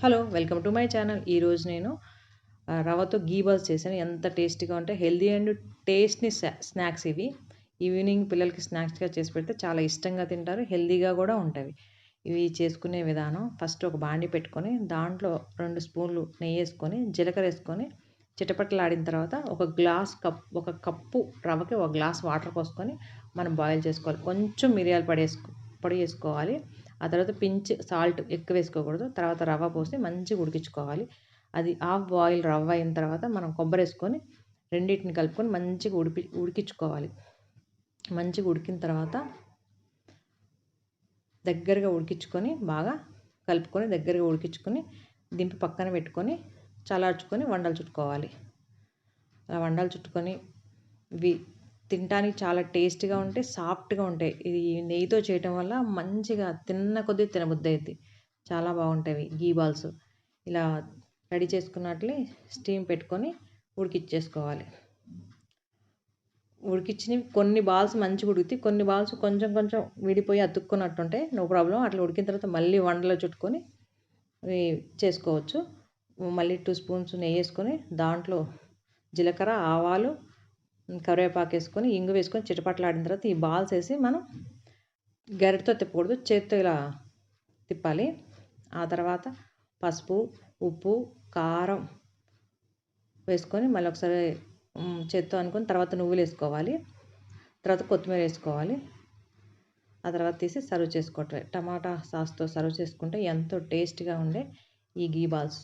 Hello welcome to my channel. ఈరోజు నేను రవ్వతో గీ బాల్స్ చేశాను. ఎంత టేస్టీగా ఉంటాయి, హెల్దీ అండ్ టేస్ట్ని స్నాక్స్ ఇవి. ఈవినింగ్ పిల్లలకి స్నాక్స్గా చేసి పెడితే చాలా ఇష్టంగా తింటారు, హెల్దీగా కూడా ఉంటాయి. ఇవి చేసుకునే విధానం: ఫస్ట్ ఒక బాండి పెట్టుకొని దాంట్లో 2 స్పూన్లు నెయ్యి వేసుకొని జీలకర్ర వేసుకొని చిటపటలాడిన తర్వాత ఒక కప్పు రవ్వకి 1 గ్లాస్ వాటర్ పోసుకొని మనం బాయిల్ చేసుకోవాలి. కొంచెం మిరియాల పొడి వేసుకోవాలి. ఆ తర్వాత పించ్ సాల్ట్ ఎక్కువ వేసుకోకూడదు. తర్వాత రవ్వ పోసి మంచిగా ఉడికించుకోవాలి. అది హాఫ్ బాయిల్ రవ్వ అయిన తర్వాత మనం కొబ్బరి వేసుకొని రెండింటిని కలుపుకొని మంచిగా ఉడికించుకోవాలి. మంచిగా ఉడికిన తర్వాత దగ్గరగా ఉడికించుకొని బాగా కలుపుకొని దగ్గరగా ఉడికించుకొని దింపి పక్కన పెట్టుకొని చల్లార్చుకొని వండలు చుట్టుకోవాలి. అలా వండలు చుట్టుకొని ఇవి తినడానికి చాలా టేస్ట్గా ఉంటాయి, సాఫ్ట్గా ఉంటాయి. ఇది నెయ్యితో చేయటం వల్ల మంచిగా తిన్న కొద్దీ తినబుద్ధి అవుద్ది. చాలా బాగుంటాయి గీ బాల్స్. ఇలా రెడీ చేసుకున్నట్లే స్టీమ్ పెట్టుకొని ఉడికిచ్చేసుకోవాలి. ఉడికిచ్చినవి కొన్ని బాల్స్ మంచిగా ఉడికితే, కొన్ని బాల్స్ కొంచెం కొంచెం విడిపోయి అతుక్కున్నట్టుంటాయి. No problem. అట్లా ఉడికిన తర్వాత మళ్ళీ వండలో చుట్టుకొని చేసుకోవచ్చు. మళ్ళీ 2 స్పూన్స్ నెయ్యి వేసుకొని దాంట్లో జీలకర్ర, ఆవాలు, కరివేపాకు వేసుకొని ఇంగు వేసుకొని చిటపటలాడిన తర్వాత ఈ బాల్స్ వేసి మనం గరిటతో తిప్పకూడదు, చేత్తో ఇలా తిప్పాలి. ఆ తర్వాత పసుపు, ఉప్పు, కారం వేసుకొని మళ్ళీ ఒకసారి చేత్తో అనుకొని తర్వాత నువ్వులు వేసుకోవాలి. తర్వాత కొత్తిమీర వేసుకోవాలి. ఆ తర్వాత తీసి సర్వ్ చేసుకోవటమే. టమాటా సాస్తో సర్వ్ చేసుకుంటే ఎంతో టేస్ట్గా ఉండే ఈ గీ బాల్స్.